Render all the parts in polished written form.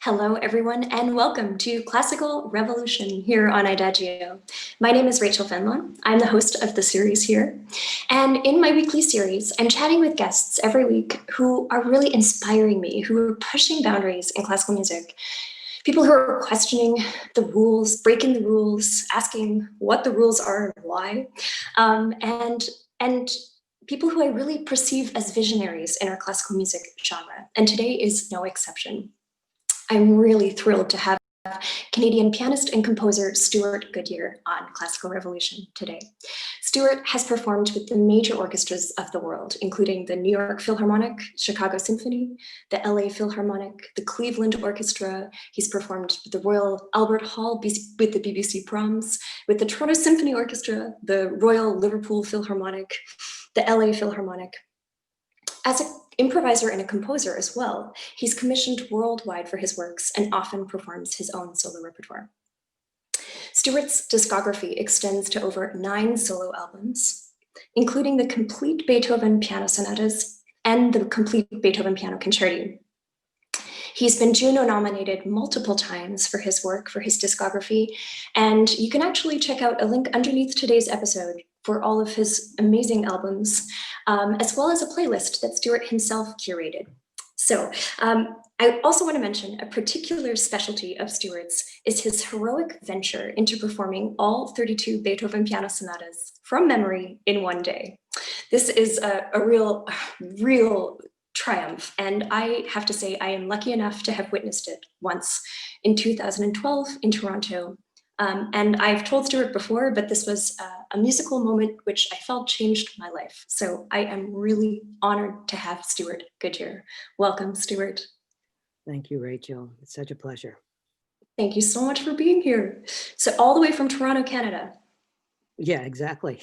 Hello, everyone, and welcome to Classical Revolution here on IDAGIO. My name is Rachel Fenlon. I'm the host of the series here. And in my weekly series, I'm chatting with guests every week who are really inspiring me, who are pushing boundaries in classical music. People who are questioning the rules, breaking the rules, asking what the rules are and why, and people who I really perceive as visionaries in our classical music genre. And today is no exception. I'm really thrilled to have Canadian pianist and composer Stewart Goodyear on Classical Revolution today. Stewart has performed with the major orchestras of the world, including the New York Philharmonic, Chicago Symphony, the LA Philharmonic, the Cleveland Orchestra. He's performed with the Royal Albert Hall, with the BBC Proms, with the Toronto Symphony Orchestra, the Royal Liverpool Philharmonic, the LA Philharmonic. As an improviser and a composer as well, he's commissioned worldwide for his works and often performs his own solo repertoire. Stewart's discography extends to over 9 solo albums, including the complete Beethoven piano sonatas and the complete Beethoven piano concerti. He's been Juno nominated multiple times for his work, for his discography, and you can actually check out a link underneath today's episode for all of his amazing albums, as well as a playlist that Stewart himself curated. So I also want to mention a particular specialty of Stewart's is his heroic venture into performing all 32 Beethoven piano sonatas from memory in one day. This is a real triumph, and I have to say I am lucky enough to have witnessed it once in 2012 in Toronto. And I've told Stewart before, but this was a musical moment which I felt changed my life. So I am really honored to have Stewart Goodyear. Welcome, Stewart. Thank you, Rachel. It's such a pleasure. Thank you so much for being here. So all the way from Toronto, Canada. Yeah, exactly.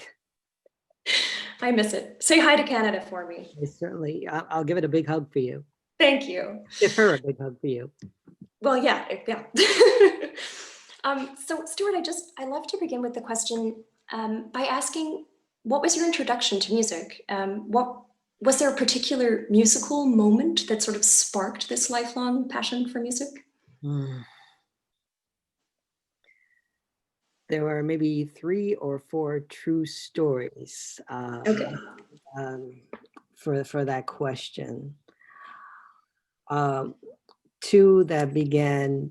I miss it. Say hi to Canada for me. Certainly. I'll give it a big hug for you. Thank you. Give her a big hug for you. Well, yeah. So Stewart, I love to begin with the question by asking, what was your introduction to music? Was there a particular musical moment that sort of sparked this lifelong passion for music? There were maybe 3 or 4 true stories for that question. 2 that began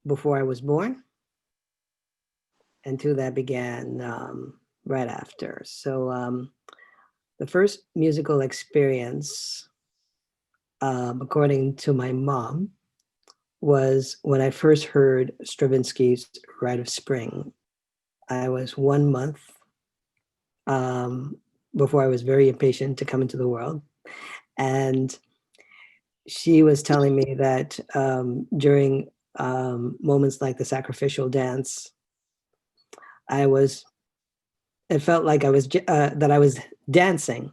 before I was born, and 2 that began right after. So the first musical experience, according to my mom, was when I first heard Stravinsky's Rite of Spring. I was 1 month before I was very impatient to come into the world. And she was telling me that during moments like the sacrificial dance, it felt like I was that I was dancing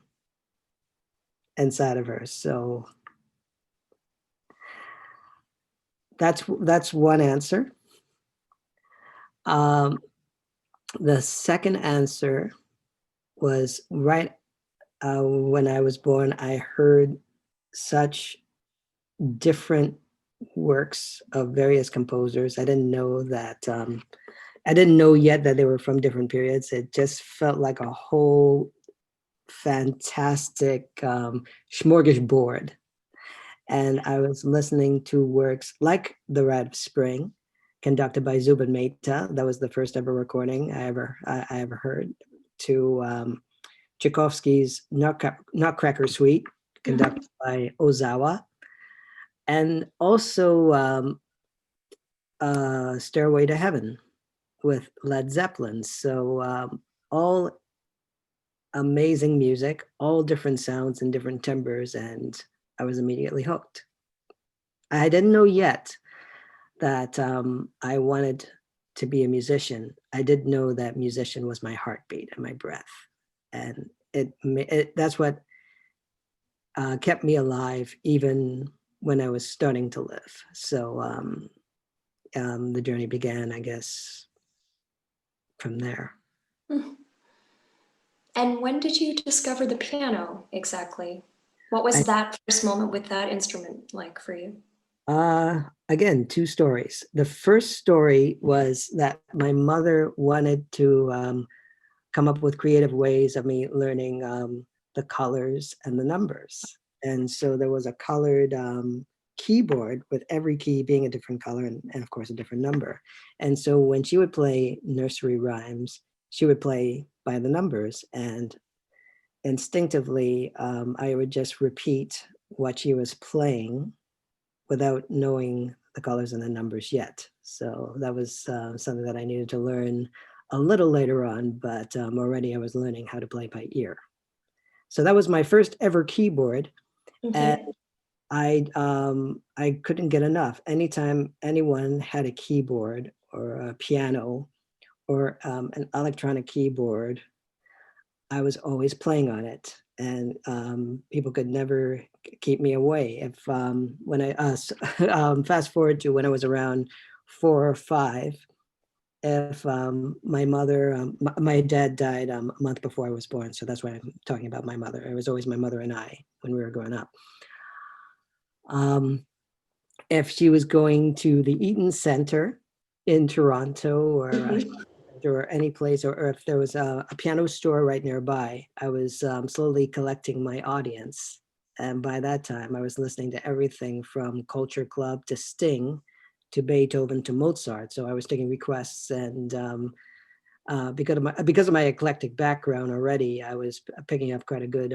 inside of her. So that's one answer. The second answer was right when I was born. I heard such different works of various composers. I didn't know that. I didn't know yet that they were from different periods. It just felt like a whole fantastic smorgasbord. And I was listening to works like The Rite of Spring, conducted by Zubin Mehta. That was the first ever recording I ever heard. To Tchaikovsky's Nutcracker Suite, conducted by Ozawa, and also Stairway to Heaven with Led Zeppelin. So all amazing music, all different sounds and different timbres, and I was immediately hooked. I didn't know yet that I wanted to be a musician. I did know that musician was my heartbeat and my breath, and that's what kept me alive even when I was starting to live. So the journey began, I guess, from there. And when did you discover the piano exactly? What was that first moment with that instrument like for you? Again, two stories. The first story was that my mother wanted to come up with creative ways of me learning the colors and the numbers. And so there was a colored keyboard with every key being a different color and of course a different number. And so when she would play nursery rhymes, she would play by the numbers, and instinctively I would just repeat what she was playing without knowing the colors and the numbers yet. So that was something that I needed to learn a little later on, but already I was learning how to play by ear. So that was my first ever keyboard, and Okay. I couldn't get enough. Anytime anyone had a keyboard or a piano or an electronic keyboard, I was always playing on it, and people could never keep me away. If when I fast forward to when I was around 4 or 5, if my mother, my dad died a month before I was born, so that's why I'm talking about my mother. It was always my mother and I when we were growing up. Um, if she was going to the Eaton Center in Toronto Mhm. or any place, or if there was a piano store right nearby, I was slowly collecting my audience. And by that time, I was listening to everything from Culture Club to Sting to Beethoven to Mozart. So I was taking requests, and because of my eclectic background already, I was picking up quite a good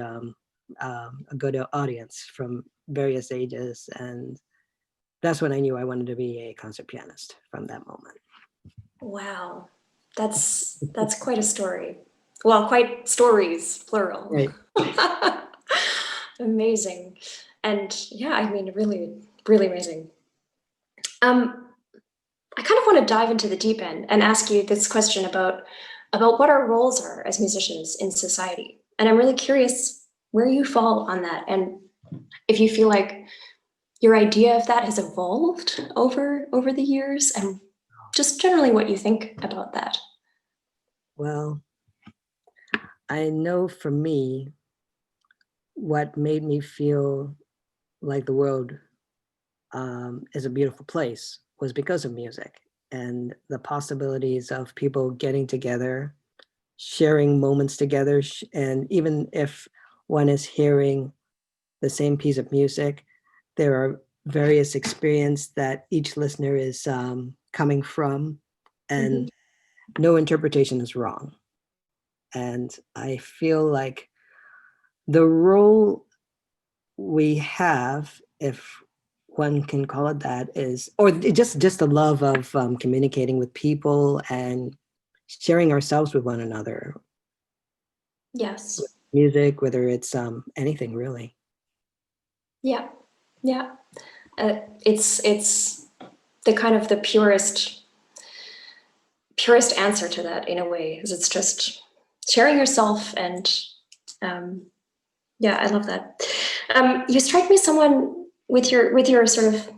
audience from various ages, and that's when I knew I wanted to be a concert pianist from that moment. Wow, that's quite a story. Well, quite stories, plural. Right. Amazing. And yeah, I mean, really, really amazing. Um, I kind of want to dive into the deep end and ask you this question about what our roles are as musicians in society. And I'm really curious where you fall on that, and if you feel like your idea of that has evolved over the years, and just generally what you think about that. Well, I know for me, what made me feel like the world is a beautiful place was because of music and the possibilities of people getting together, sharing moments together, and even if one is hearing the same piece of music, there are various experiences that each listener is coming from, Mhm. and no interpretation is wrong. And I feel like the role we have, if one can call it that, is, or just the love of communicating with people and sharing ourselves with one another, Yes. music, whether it's anything really. Yeah. Yeah. It's the kind of the purest answer to that in a way, because it's just sharing yourself and um, yeah, I love that. You strike me someone with your sort of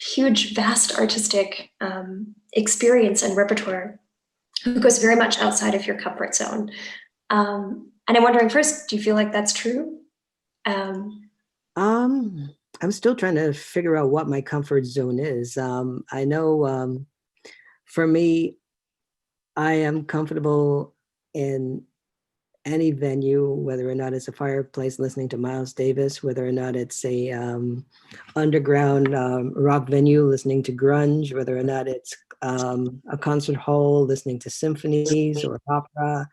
huge, vast artistic experience and repertoire who goes very much outside of your comfort zone. And I'm wondering, first, do you feel like that's true? Um, Um, I'm still trying to figure out what my comfort zone is. I know for me, I am comfortable in any venue, whether or not it's a fireplace listening to Miles Davis, whether or not it's a underground rock venue listening to grunge, whether or not it's a concert hall listening to symphonies or opera.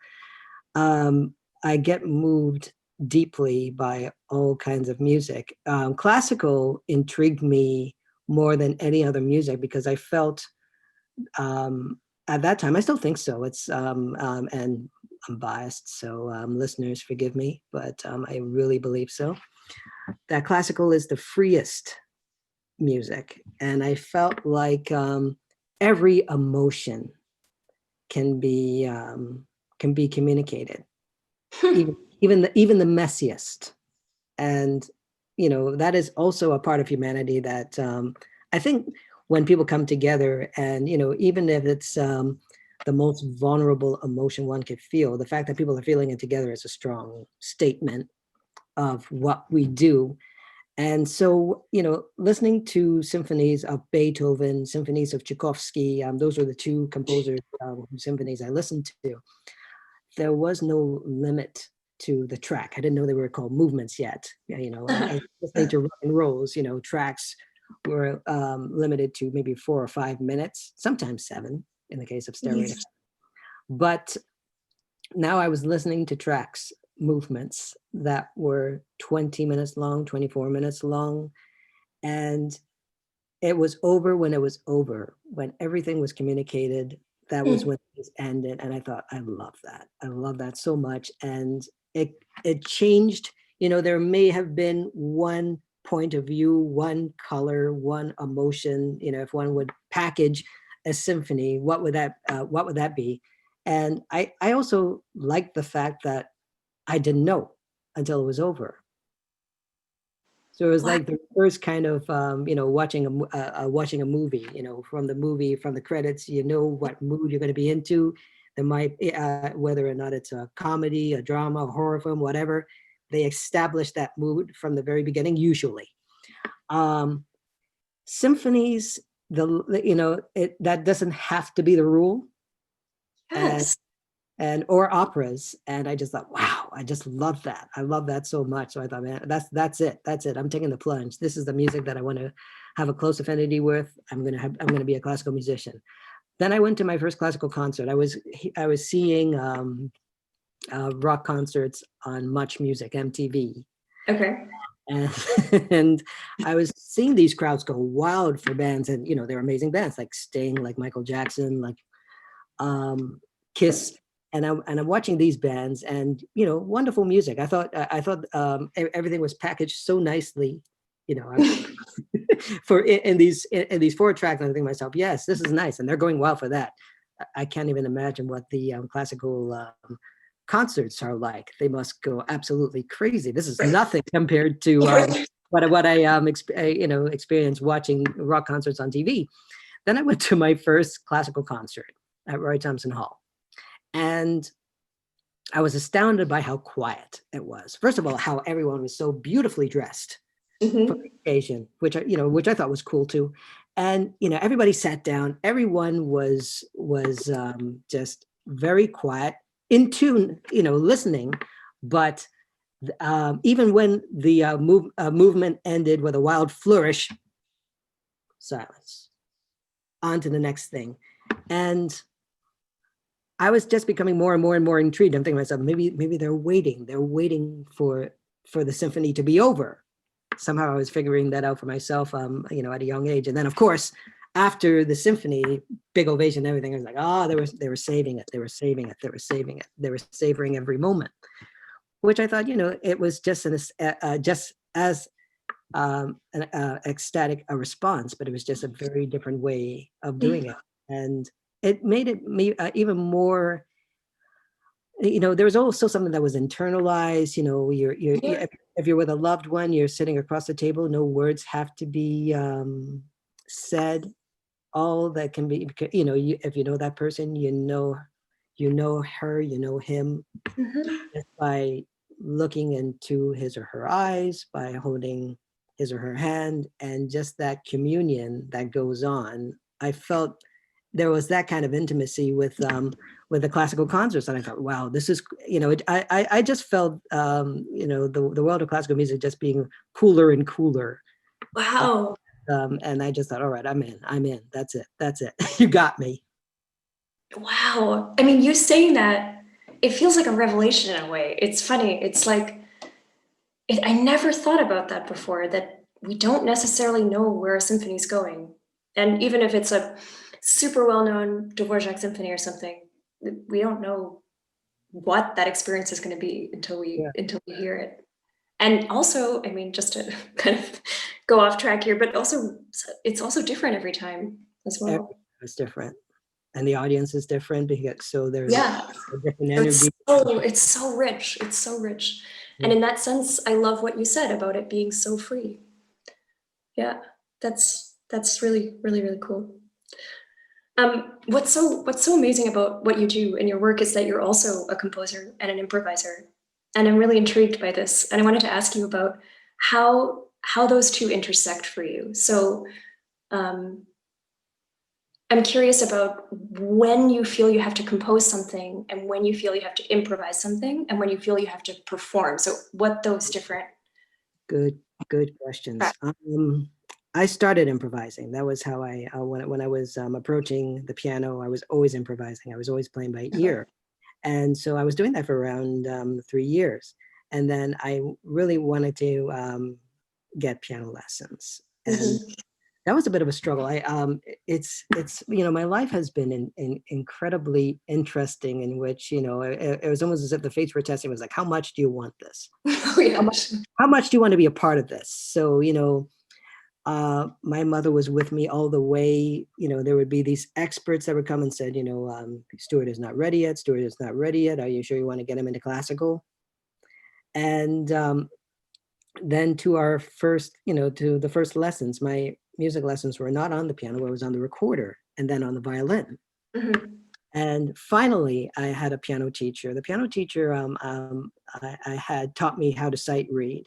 I get moved deeply by all kinds of music. Classical intrigued me more than any other music because I felt at that time, I still think so. And I'm biased, so listeners forgive me, but I really believe so. That classical is the freest music, and I felt like every emotion can be um, can be communicated, even the messiest. And that is also a part of humanity that I think when people come together, and even if it's the most vulnerable emotion one could feel, the fact that people are feeling it together is a strong statement of what we do. And so, listening to symphonies of Beethoven, symphonies of Tchaikovsky, those were the two composers whose symphonies I listened to. There was no limit to the track. I didn't know they were called movements yet. I listening to rock and rolls, tracks were limited to maybe 4 or 5 minutes, sometimes 7 in the case of stereo. Yes. But now I was listening to tracks, movements that were 20 minutes long, 24 minutes long. And it was over when it was over, when everything was communicated. That was when it ended. And I thought, I love that. I love that so much. And it changed, there may have been one point of view, one color, one emotion, if one would package a symphony, what would that be? And I also liked the fact that I didn't know until it was over. So it was like the first kind of, watching a movie, from the credits, what mood you're going to be into. There might, whether or not it's a comedy, a drama, a horror film, whatever, they establish that mood from the very beginning, usually. Symphonies, that doesn't have to be the rule. Yes. Or operas, and I just thought, wow, I just love that. I love that so much. So I thought, man, that's it. I'm taking the plunge. This is the music that I want to have a close affinity with. I'm gonna be a classical musician. Then I went to my first classical concert. I was seeing rock concerts on Much Music, MTV. Okay. And I was seeing these crowds go wild for bands, and they're amazing bands like Sting, like Michael Jackson, like Kiss. And I'm watching these bands, and wonderful music. I thought everything was packaged so nicely, for in these 4 tracks. I'm thinking to myself, yes, this is nice, and they're going well for that. I can't even imagine what the classical concerts are like. They must go absolutely crazy. This is nothing compared to what I experienced watching rock concerts on TV. Then I went to my first classical concert at Roy Thompson Hall. And I was astounded by how quiet it was. First of all, how everyone was so beautifully dressed for the occasion, which I thought was cool too. And everybody sat down. Everyone was just very quiet, in tune, listening. But even when the movement ended with a wild flourish, silence. On to the next thing, and I was just becoming more and more and more intrigued. I'm thinking to myself, maybe they're waiting for the symphony to be over. Somehow I was figuring that out for myself, at a young age. And then of course, after the symphony, big ovation, everything, I was like, they were saving it. They were saving it. They were saving it. They were savoring every moment, which I thought, it was just just as an ecstatic a response, but it was just a very different way of doing it. And it made it even more, there was also something that was internalized. If you're with a loved one, you're sitting across the table, no words have to be said. All that can be, if you know that person, her, him, just by looking into his or her eyes, by holding his or her hand, and just that communion that goes on. I felt there was that kind of intimacy with the classical concerts, and I thought, wow, this is, I just felt, the world of classical music just being cooler and cooler. Wow. And I just thought, all right, I'm in. That's it. You got me. Wow. I mean, you saying that, it feels like a revelation in a way. It's funny. It's like, I never thought about that before, that we don't necessarily know where a symphony's going. And even if it's a super well-known Dvorak symphony or something, we don't know what that experience is going to be until we hear it. And also, I mean, just to kind of go off track here, but also it's also different every time as well. It's different, and the audience is different, because so there's a different energy. It's so rich. It's so rich. Yeah. And in that sense, I love what you said about it being so free. Yeah, that's really, really, really cool. What's so amazing about what you do in your work is that you're also a composer and an improviser. And I'm really intrigued by this. And I wanted to ask you about how how those two intersect for you. So I'm curious about when you feel you have to compose something and when you feel you have to improvise something and when you feel you have to perform. So what those different. Good questions. I started improvising. That was how I, when I was approaching the piano, I was always improvising. I was always playing by ear. And so I was doing that for around 3 years. And then I really wanted to get piano lessons. And that was a bit of a struggle. It's my life has been incredibly interesting, in which it was almost as if the fates were testing. It was like, how much do you want this? How much do you want to be a part of this? So my mother was with me all the way. There would be these experts that would come and said, Stuart is not ready yet. Stuart is not ready yet. Are you sure you want to get him into classical? And then to our first, to the first lessons, my music lessons were not on the piano, it was on the recorder and then on the violin. And finally, I had a piano teacher. The piano teacher I had taught me how to sight read.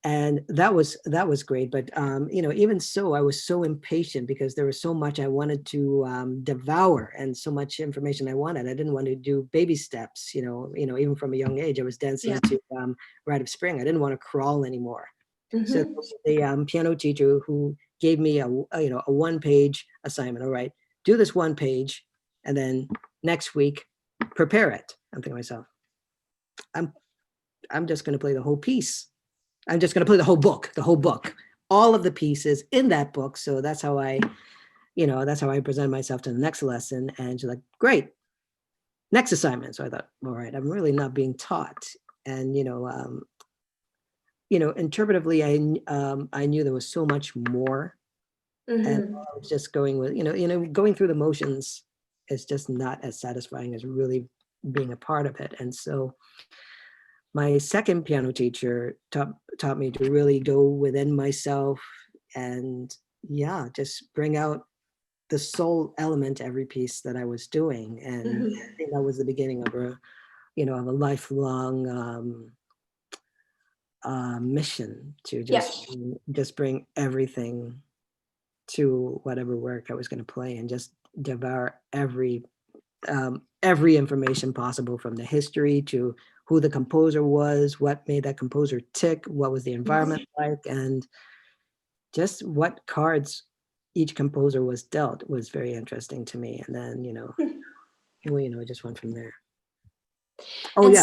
And that was great. But, even so, I was so impatient because there was so much I wanted to devour and so much information I wanted. I didn't want to do baby steps, even from a young age. I was dancing to Rite of Spring. I didn't want to crawl anymore. So the piano teacher who gave me a 1-page assignment. All right, do this 1 page, and then next week prepare it. I'm thinking to myself, I'm just going to play the whole piece. I'm just going to play the whole book, all of the pieces in that book. So that's how I presented myself to the next lesson. And she's like, great, next assignment. So I thought, all right, I'm really not being taught. And interpretively, I knew there was so much more, and I was just going with, going through the motions is just not as satisfying as really being a part of it. And so my second piano teacher taught me to really go within myself and just bring out the soul element to every piece that I was doing. And I think that was the beginning of a lifelong mission to just bring everything to whatever work I was going to play and just devour every information possible, from the history to who the composer was, what made that composer tick, what was the environment like, and just what cards each composer was dealt was very interesting to me. And then, it just went from there. Oh, and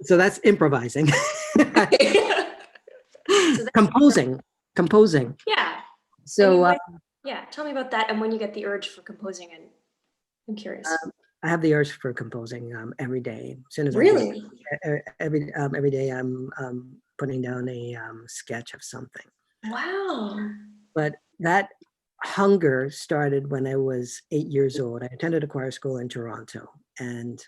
so that's improvising. Composing. Yeah. So tell me about that and when you get the urge for composing. And I'm curious. I have the urge for composing every day. As soon as really, every day I'm putting down a sketch of something. Wow. But that hunger started when I was 8 years old. I attended a choir school in Toronto, and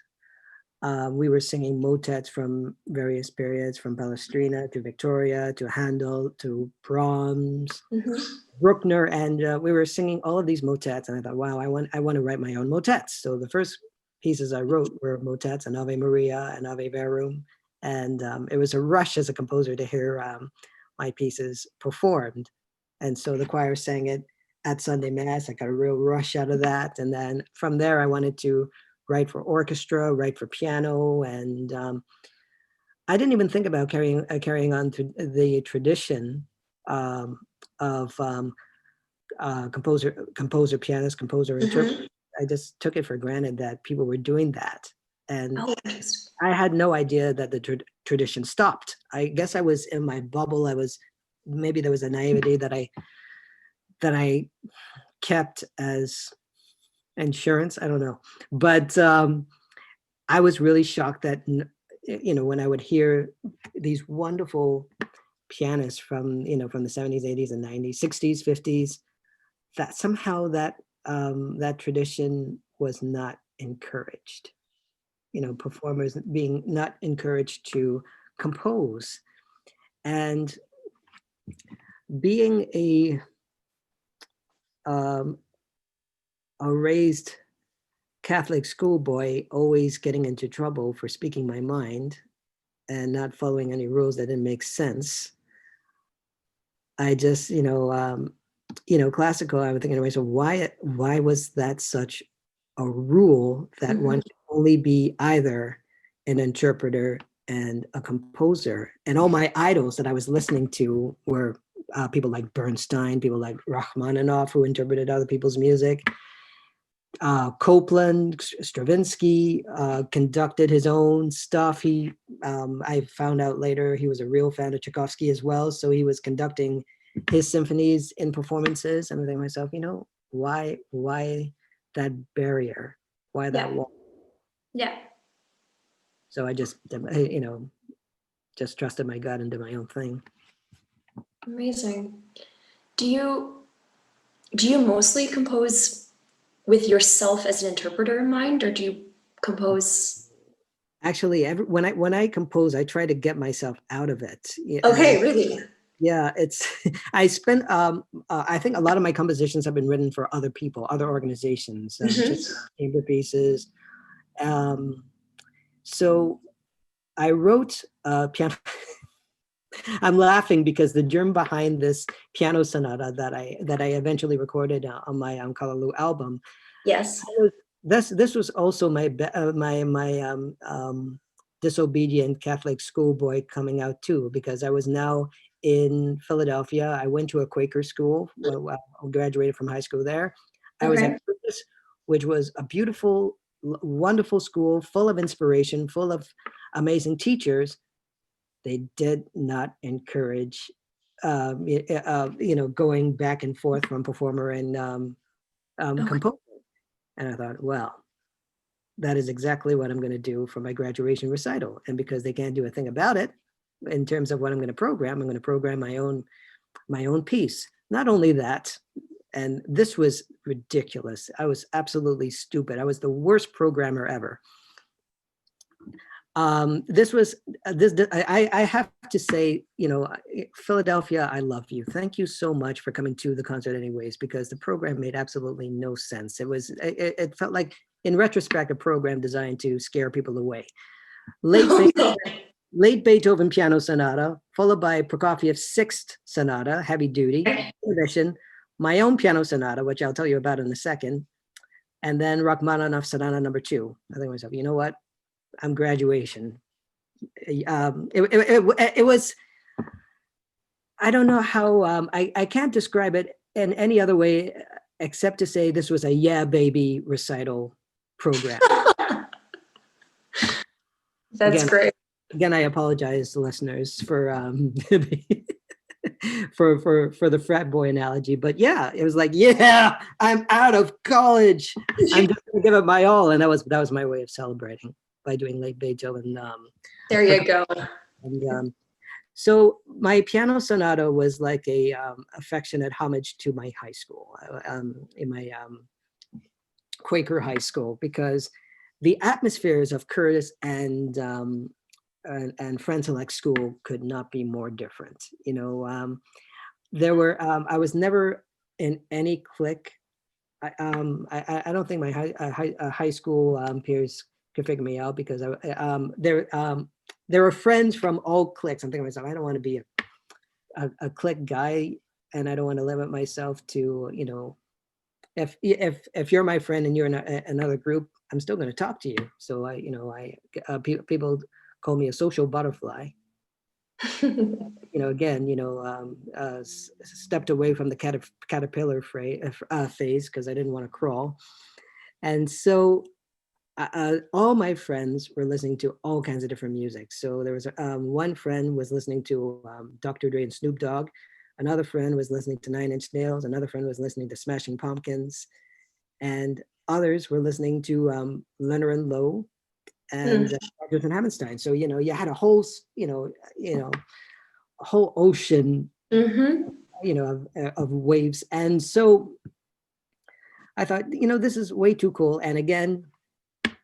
we were singing motets from various periods, from Palestrina to Victoria to Handel to Brahms, Bruckner, and we were singing all of these motets. And I thought, wow, I want to write my own motets. So the first pieces I wrote were motets, an Ave Maria, an Ave Verum, and it was a rush as a composer to hear my pieces performed. And so the choir sang it at Sunday Mass. I got a real rush out of that. And then from there, I wanted to write for orchestra, write for piano, and I didn't even think about carrying on to the tradition of composer, pianist, composer, interpreter. I just took it for granted that people were doing that, and I had no idea that the tradition stopped. I guess I was in my bubble. Maybe there was a naivety that I kept as insurance. I don't know, but I was really shocked that when I would hear these wonderful pianists from the 70s, 80s, and 90s, 60s, 50s, that somehow that tradition was not encouraged. Performers being not encouraged to compose, and being a raised Catholic schoolboy, always getting into trouble for speaking my mind and not following any rules that didn't make sense. I just, classical, I was thinking to myself, why was that such a rule that one can only be either an interpreter and a composer? And all my idols that I was listening to were people like Bernstein, people like Rachmaninoff, who interpreted other people's music. Copland, Stravinsky conducted his own stuff. I found out later he was a real fan of Tchaikovsky as well. So he was conducting his symphonies in performances. And I think to myself, why that barrier? Why that wall? Yeah. So I just, just trusted my gut and did my own thing. Amazing. Do you mostly compose with yourself as an interpreter in mind, or do you compose? Actually, when I compose, I try to get myself out of it. Okay, really? Yeah, it's I spent I think a lot of my compositions have been written for other people, other organizations, just chamber pieces. So I wrote piano. I'm laughing because the germ behind this piano sonata that I eventually recorded on my Kalaloo album. Yes. This was also my disobedient Catholic schoolboy coming out too, because I was now in Philadelphia. I went to a Quaker school. Well, I graduated from high school there. I was at Curtis, which was a beautiful, wonderful school, full of inspiration, full of amazing teachers. They did not encourage, going back and forth from performer and composer. And I thought, well, that is exactly what I'm going to do for my graduation recital. And because they can't do a thing about it in terms of what I'm going to program my own piece. Not only that, and this was ridiculous. I was absolutely stupid. I was the worst programmer ever. I have to say, Philadelphia, I love you. Thank you so much for coming to the concert anyways, because the program made absolutely no sense. It felt like, in retrospect, a program designed to scare people away. Late Beethoven Piano Sonata, followed by Prokofiev's Sixth Sonata, heavy duty, edition, my own piano sonata, which I'll tell you about in a second, and then Rachmaninoff Sonata number 2. I think to myself, you know what? I'm graduation. It was, I don't know how, I can't describe it in any other way except to say this was a yeah baby recital program. That's great. Again, I apologize to listeners for for the frat boy analogy, but yeah, it was like, yeah, I'm out of college. I'm just gonna give it my all, and that was my way of celebrating by doing late Beethoven. There you go. And, so my piano sonata was like a affectionate homage to my high school, in my Quaker high school, because the atmospheres of Curtis and Friend Select School could not be more different. There were I was never in any clique. I don't think my high school peers could figure me out, because there were friends from all cliques. I'm thinking to myself, I don't want to be a clique guy, and I don't want to limit myself to, if you're my friend and you're in another group, I'm still going to talk to you. So people call me a social butterfly. Stepped away from the caterpillar phase because I didn't want to crawl. And so all my friends were listening to all kinds of different music. So there was one friend was listening to Dr. Dre and Snoop Dogg. Another friend was listening to Nine Inch Nails. Another friend was listening to Smashing Pumpkins. And others were listening to Leonard and Lowe and Rodgers and Hammerstein. So, you had a whole, a whole ocean, of waves. And so I thought, this is way too cool. And again,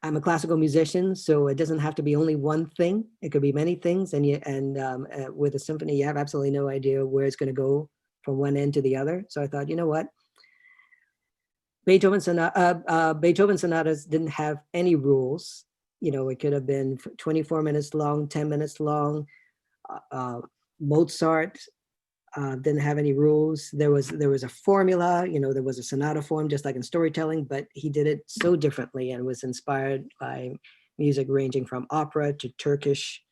I'm a classical musician, so it doesn't have to be only one thing. It could be many things. And with a symphony, you have absolutely no idea where it's going to go from one end to the other. So I thought, you know what? Beethoven sonatas didn't have any rules. It could have been 24 minutes long, 10 minutes long. Mozart, didn't have any rules. There was a formula, there was a sonata form, just like in storytelling, but he did it so differently and was inspired by music ranging from opera to Turkish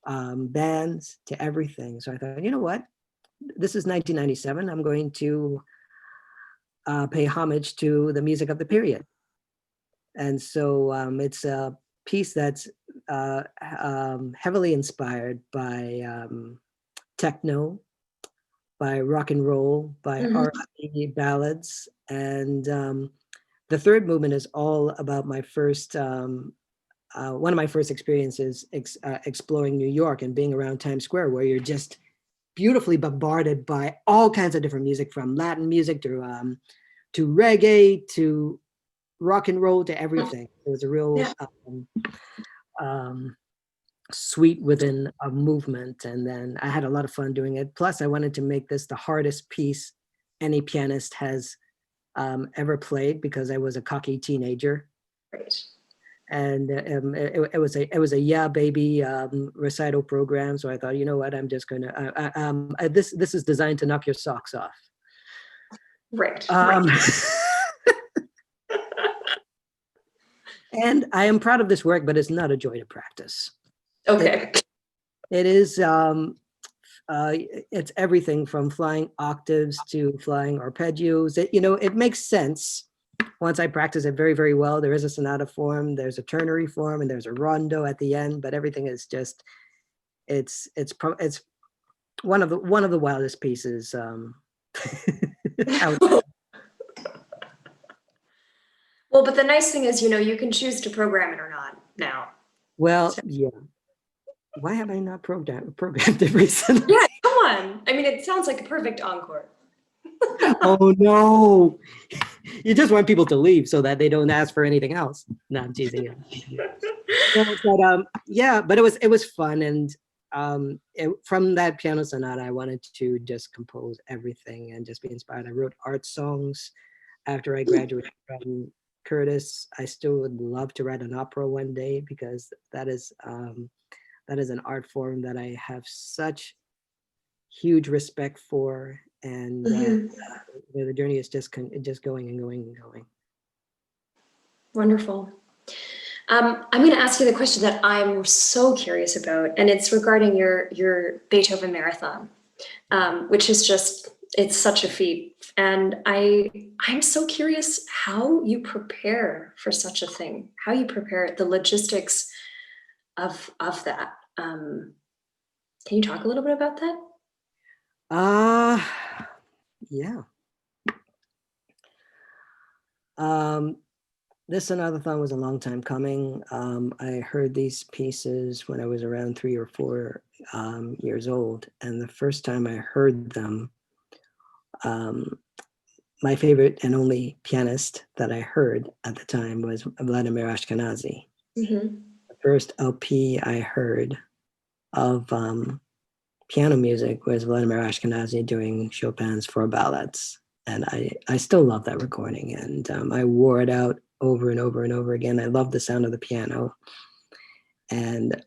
bands to everything. So I thought, you know what? This is 1997. I'm going to pay homage to the music of the period. And so it's a piece that's heavily inspired by techno, by rock and roll, by R&B ballads. And the third movement is all about my first, one of my first experiences exploring New York and being around Times Square, where you're just beautifully bombarded by all kinds of different music, from Latin music to reggae, to rock and roll, to everything. It was a real suite within a movement. And then I had a lot of fun doing it. Plus, I wanted to make this the hardest piece any pianist has ever played, because I was a cocky teenager. Right. And it was a yeah baby recital program. So I thought, you know what, I'm just gonna this is designed to knock your socks off. Right. And I am proud of this work, but it's not a joy to practice. Okay. It is it's everything from flying octaves to flying arpeggios. It makes sense once I practice it very, very well. There is a sonata form, there's a ternary form, and there's a rondo at the end, but everything is just, it's one of the wildest pieces. Well, but the nice thing is, you can choose to program it or not now. Well, so. Yeah. Why have I not programmed it recently? Yeah, come on. I mean, it sounds like a perfect encore. Oh no. You just want people to leave so that they don't ask for anything else. No, I'm teasing you. But it was fun. And from that piano sonata, I wanted to just compose everything and just be inspired. I wrote art songs after I graduated from Curtis. I still would love to write an opera one day, because that is an art form that I have such huge respect for. And the journey is just going and going and going. Wonderful. I'm going to ask you the question that I'm so curious about, and it's regarding your Beethoven Marathon, which is just, it's such a feat. And I'm so curious how you prepare for such a thing, how you prepare, the logistics of that. Can you talk a little bit about that? Yeah. This Sonata-thon was a long time coming. I heard these pieces when I was around 3 or 4 years old. And the first time I heard them, my favorite and only pianist that I heard at the time was Vladimir Ashkenazy. The first LP I heard of piano music was Vladimir Ashkenazy doing Chopin's 4 ballads. And I still love that recording. And I wore it out over and over and over again. I love the sound of the piano. And,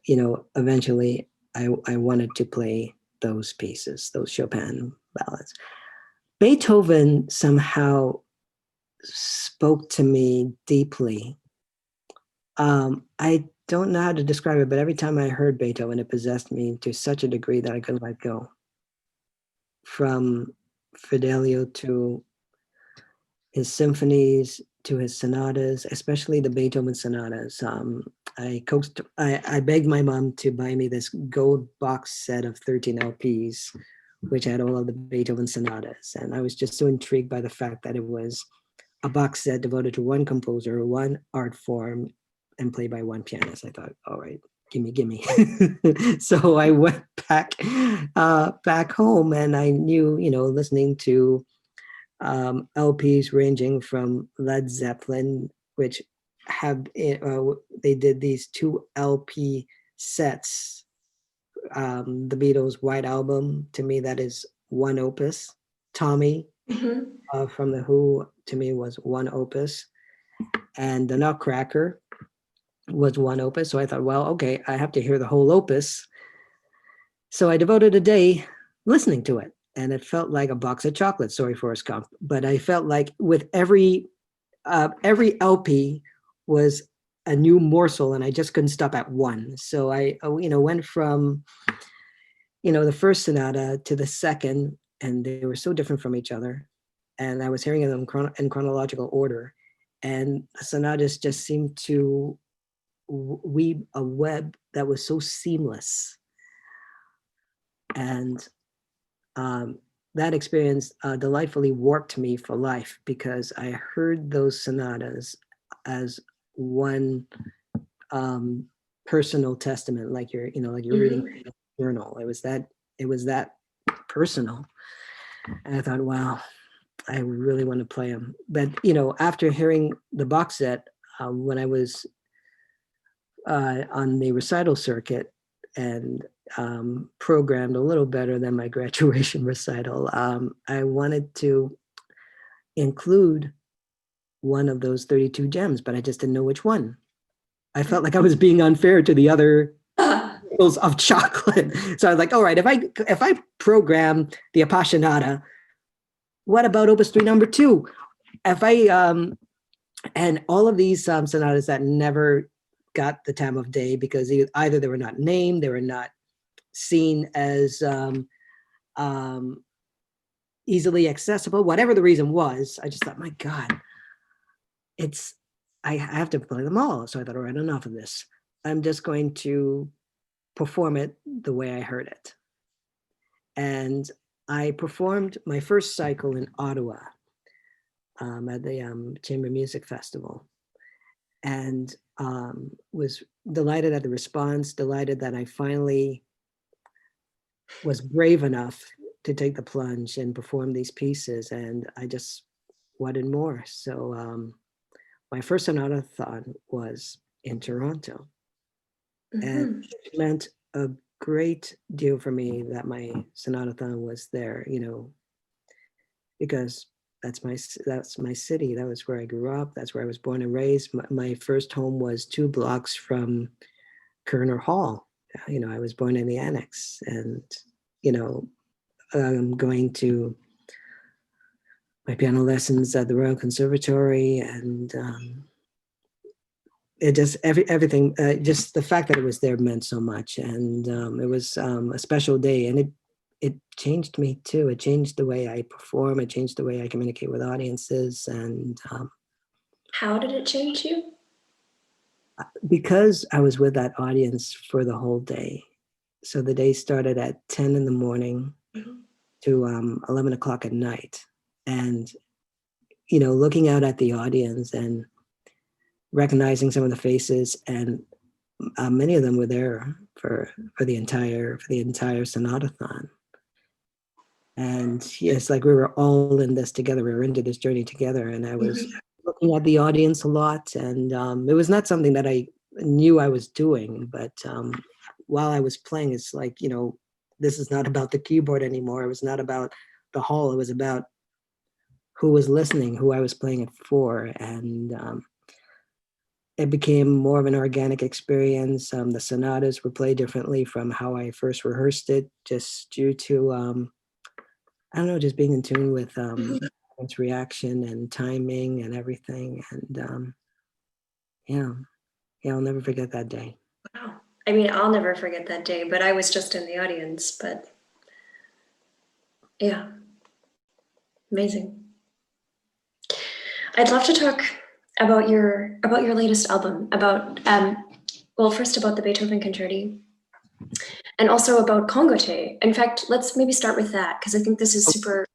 eventually I wanted to play those pieces, those Chopin ballads. Beethoven somehow spoke to me deeply. I don't know how to describe it, but every time I heard Beethoven, it possessed me to such a degree that I couldn't let go. From Fidelio to his symphonies, to his sonatas, especially the Beethoven sonatas. I begged my mom to buy me this gold box set of 13 LPs, which had all of the Beethoven sonatas. And I was just so intrigued by the fact that it was a box set devoted to one composer, one art form, and played by one pianist. I thought, all right, gimme. So I went back home, and I knew, listening to LPs ranging from Led Zeppelin, which have they did these 2 LP sets. The Beatles' White Album, to me, that is one opus. Tommy from The Who, to me, was one opus. And The Nutcracker was one opus. So I thought, well, okay, I have to hear the whole opus. So I devoted a day listening to it. and it felt like a box of chocolates. Sorry, Forrest Gump, but I felt like with every LP was a new morsel, and I just couldn't stop at one. So I, went from, the first sonata to the second, and they were so different from each other. And I was hearing them in chronological order. And the sonatas just seemed to weave a web that was so seamless. And that experience delightfully warped me for life, because I heard those sonatas as one personal testament, like you're reading a journal. It was that personal. And I thought, wow, I really want to play them. But after hearing the box set, when I was on the recital circuit and programmed a little better than my graduation recital, I wanted to include one of those 32 gems, but I just didn't know which one. I felt like I was being unfair to the other of chocolate. So I was like, all right, if I program the Appassionata, what about Opus 3 number 2? If I and all of these sonatas that never got the time of day, because either they were not named, they were not seen as easily accessible, whatever the reason was. I just thought, my God, I have to play them all. So I thought, all right, enough of this. I'm just going to perform it the way I heard it. And I performed my first cycle in Ottawa at the Chamber Music Festival, and was delighted at the response, delighted that I finally was brave enough to take the plunge and perform these pieces. And I just wanted more. So my first sonata-thon was in Toronto. And it meant a great deal for me that my sonata-thon was there, because that's my city. That was where I grew up. That's where I was born and raised. My first home was 2 blocks from Kerner Hall. I was born in the annex, and going to my piano lessons at the Royal Conservatory, and it just everything. Just the fact that it was there meant so much, and it was a special day, and it changed me too. It changed the way I perform. It changed the way I communicate with audiences. And how did it change you? Because I was with that audience for the whole day. So the day started at 10 in the morning to 11 o'clock at night. And, looking out at the audience and recognizing some of the faces, and many of them were there for the entire sonata-thon. And it's like we were all in this together. We were into this journey together. And I was looking at the audience a lot. And it was not something that I knew I was doing. But while I was playing, it's like, this is not about the keyboard anymore. It was not about the hall. It was about who was listening, who I was playing it for. And it became more of an organic experience. The sonatas were played differently from how I first rehearsed it, just due to I don't know, just being in tune with its reaction and timing and everything. And yeah, I'll never forget that day. Wow. I mean, I'll never forget that day, but I was just in the audience. But yeah, amazing. I'd love to talk about your latest album, about well, first about the Beethoven Concerti, and also about Congote. In fact, let's maybe start with that, because I think this is super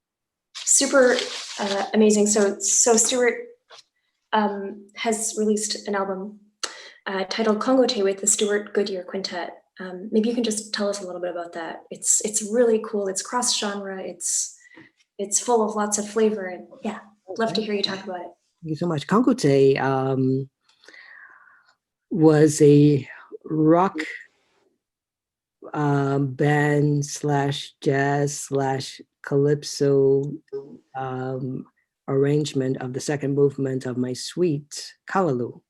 amazing. So Stuart has released an album titled Congote with the Stewart Goodyear Quintet. Maybe you can just tell us a little bit about that. It's really cool. It's cross-genre. It's full of lots of flavor. And yeah, I'd love to hear you talk about it. Thank you so much. Congote was a rock band / jazz / calypso arrangement of the second movement of my suite, Kalalu.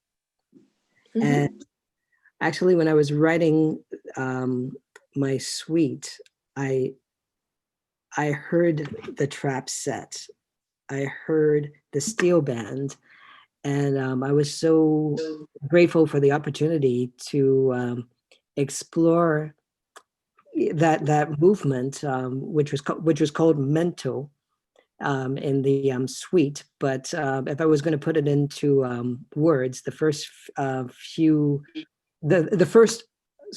And actually, when I was writing my suite, I I heard the trap set. I heard the steel band, and I was so grateful for the opportunity to explore that movement, which was called Mento, in the suite. But if I was going to put it into words, the first few, the first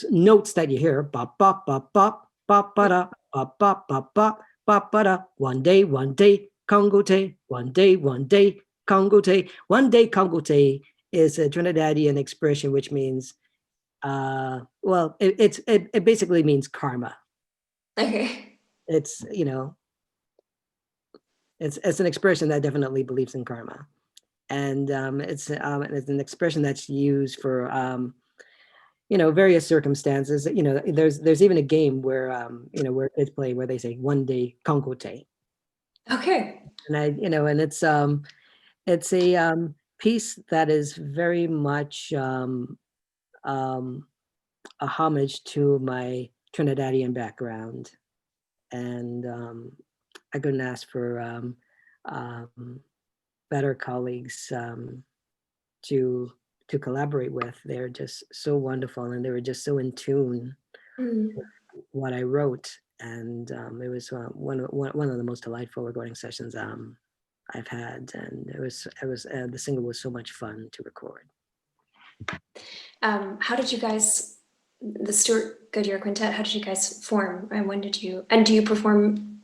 notes that you hear, bop bop bop bop bop ba da bop bop bop bop bop ba da. One day, Congote. One day, Congote. One day, Congote is a Trinidadian expression which means, well, it basically means karma. Okay. It's, you know, it's an expression that definitely believes in karma, and it's an expression that's used for you know, various circumstances. You know, there's even a game where you know, where kids play where they say one day Congote, Okay. and you know, and it's a piece that is very much a homage to my Trinidadian background, and I couldn't ask for um, better colleagues to to collaborate with. They're just so wonderful, and they were just so in tune Mm. with what I wrote, and it was one of the most delightful recording sessions I've had, and the single was so much fun to record. How did you guys, the Stewart Goodyear Quintet, how did you guys form? And when did you, and do you perform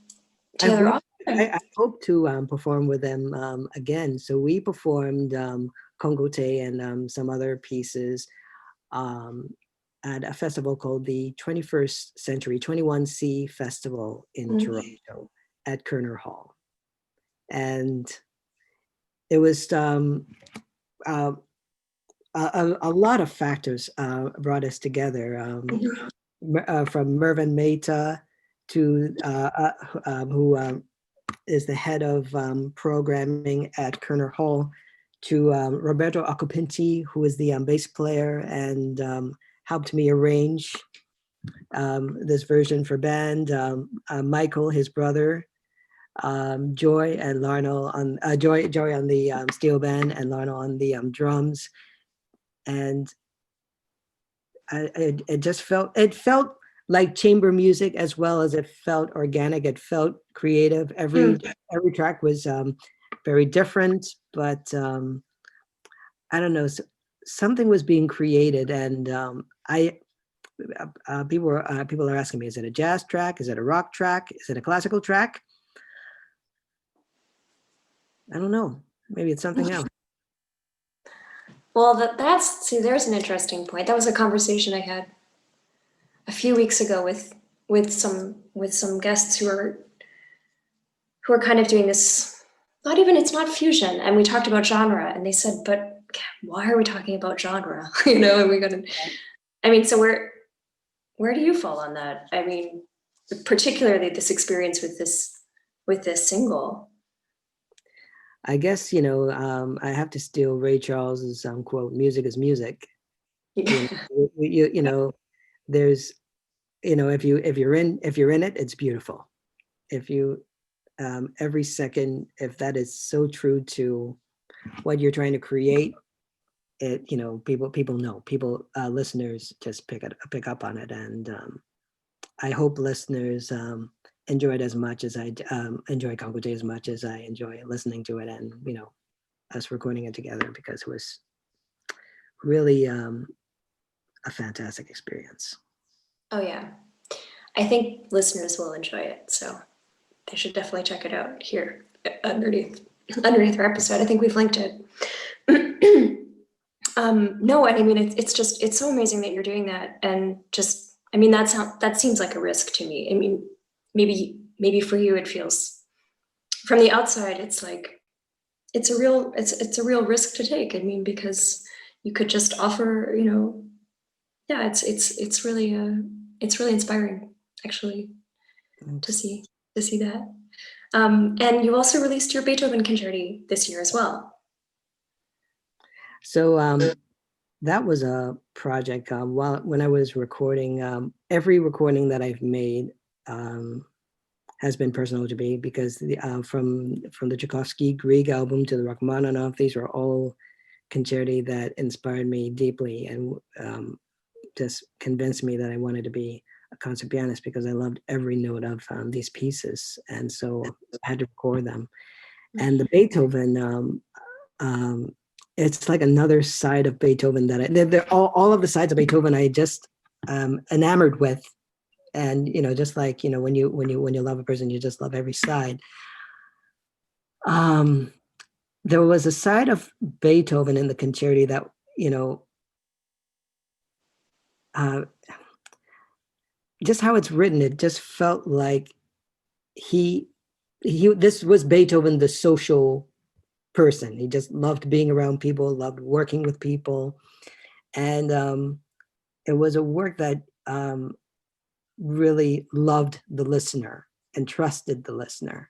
I together hope often? I hope to perform with them again. So we performed Congote and some other pieces um, at a festival called the 21st Century 21C Festival in Mm. Toronto at Kerner Hall. And it was uh, a lot of factors brought us together, Mhm. from Mervyn Mehta to who is the head of programming at Kerner Hall, to Roberto Accopinti, who is the bass player and helped me arrange this version for band. Michael, his brother, Joy and Larno on Joy on the steel band, and Larno on the drums. And it felt like chamber music as well as it felt organic. It felt creative. Every Mm. track was very different, but I don't know. Something was being created, and I people are asking me, is it a jazz track? Is it a rock track? Is it a classical track? I don't know. Maybe it's something else. Well, that's, see, there's an interesting point. That was a conversation I had a few weeks ago with some guests who are kind of doing this, not even, it's not fusion. And we talked about genre, and they said, but why are we talking about genre? You know, and we got to, I mean, so where do you fall on that? I mean, particularly this experience with this single. I guess, you know, I have to steal Ray Charles's quote: "Music is music." You know, you know, there's, you know, if you're in it, it's beautiful. If you every second, if that is so true to what you're trying to create, it, you know, people know, people listeners just pick up on it, and I hope listeners enjoy it as much as I enjoy Congote, as much as I enjoy listening to it, and, you know, us recording it together, because it was really a fantastic experience. Oh yeah, I think listeners will enjoy it, so they should definitely check it out here underneath our episode. I think we've linked it. No, and I mean, it's just, it's so amazing that you're doing that. And just, I mean, that seems like a risk to me. I mean, maybe for you, it feels, from the outside, it's like, it's a real risk to take. I mean, because you could just offer, you know, yeah, it's really inspiring, actually, to Thanks. see that. And you also released your Beethoven Concerti this year as well. So that was a project when I was recording. Every recording that I've made has been personal to me because from the Tchaikovsky Grieg album to the Rachmaninoff, these were all concerti that inspired me deeply and just convinced me that I wanted to be a concert pianist because I loved every note of these pieces, and so I had to record them. And the Beethoven, it's like another side of Beethoven that they're all of the sides of Beethoven I just enamored with. And just like when you love a person, you just love every side. There was a side of Beethoven in the concerti that just how it's written, it just felt like this was Beethoven, the social person. He just loved being around people, loved working with people, and it was a work that really loved the listener and trusted the listener.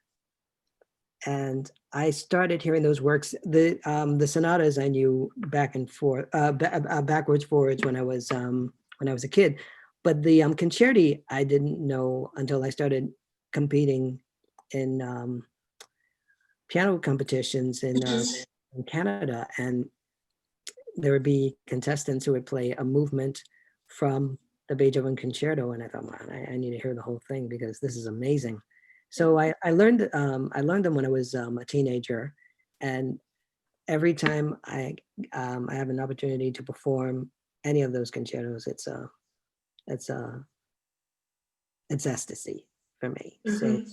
And I started hearing those works. The sonatas I knew back and forth, backwards, forwards when I was a kid, but the concerti I didn't know until I started competing in piano competitions in Canada, and there would be contestants who would play a movement from the Beethoven concerto, and I thought, man, I need to hear the whole thing because this is amazing. So I learned them when I was a teenager, and every time I have an opportunity to perform any of those concertos, it's ecstasy for me. So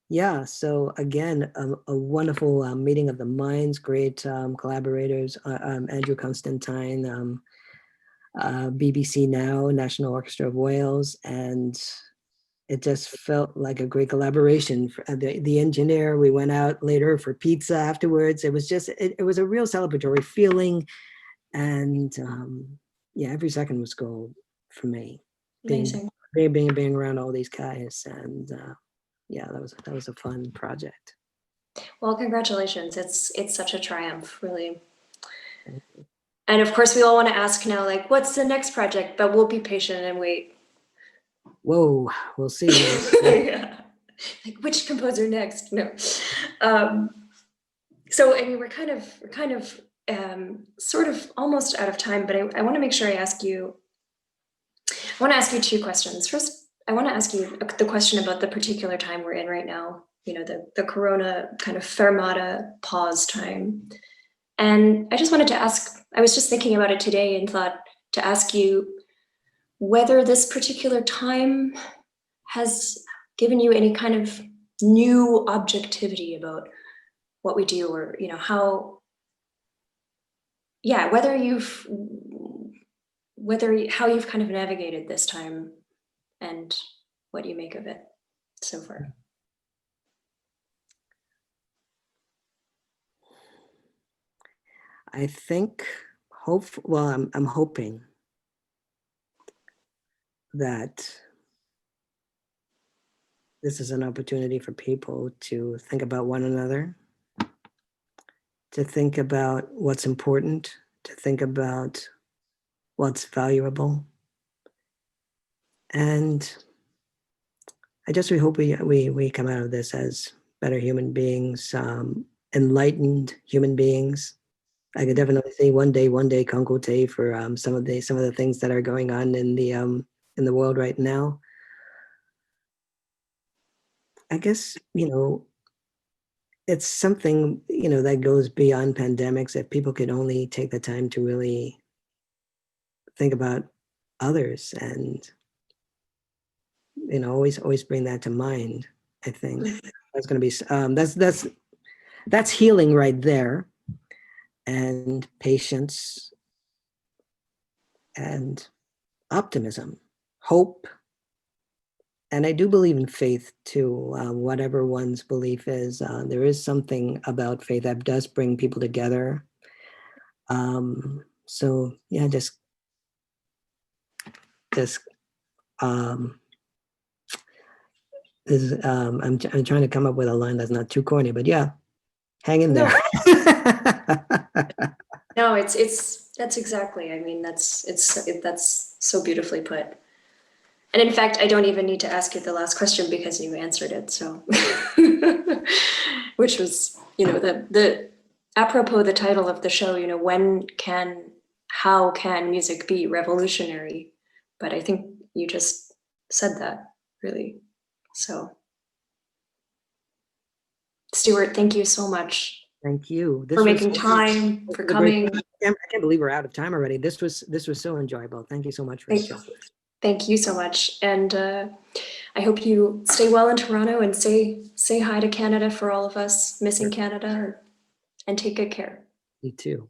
yeah, so again, a wonderful meeting of the minds, great collaborators, Andrew Constantine, BBC Now, National Orchestra of Wales, and it just felt like a great collaboration. The engineer, we went out later for pizza afterwards. It was just, it was a real celebratory feeling, and yeah, every second was gold for me. Amazing. Being around all these guys, and yeah, that was a fun project. Well, congratulations. It's such a triumph, really. And of course, we all want to ask now, like, what's the next project? But we'll be patient and wait. Whoa, we'll see. Yeah. Like, which composer next? No. So, I mean, we're kind of sort of almost out of time, but I want to make sure I want to ask you two questions. First, I want to ask you the question about the particular time we're in right now, the Corona kind of fermata pause time. And I just wanted to ask, I was just thinking about it today and thought to ask you whether this particular time has given you any kind of new objectivity about what we do, or how, yeah, how you've kind of navigated this time and what you make of it so far. I think, I'm hoping that this is an opportunity for people to think about one another, to think about what's important, to think about what's valuable. And I just hope we come out of this as better human beings, enlightened human beings. I could definitely say one day Congote for some of the things that are going on in the world right now. I guess it's something that goes beyond pandemics. If people could only take the time to really think about others and always bring that to mind. I think that's going to be that's healing right there, and patience and optimism, hope. And I do believe in faith too, whatever one's belief is. There is something about faith that does bring people together. So yeah, just I'm trying to come up with a line that's not too corny, but yeah, hang in there. No, that's exactly. I mean, that's so beautifully put. And in fact, I don't even need to ask you the last question because you answered it. So, which was, the apropos the title of the show, how can music be revolutionary? But I think you just said that, really. So, Stuart, thank you so much. Thank you. For making time, for coming. I can't believe we're out of time already. This was so enjoyable. Thank you so much, Rachel. Thank you so much. And I hope you stay well in Toronto and say hi to Canada for all of us missing Canada, and take good care. You too.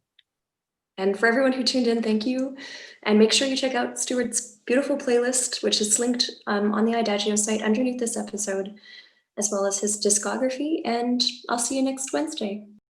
And for everyone who tuned in, thank you. And make sure you check out Stuart's beautiful playlist, which is linked on the IDAGIO site underneath this episode, as well as his discography. And I'll see you next Wednesday.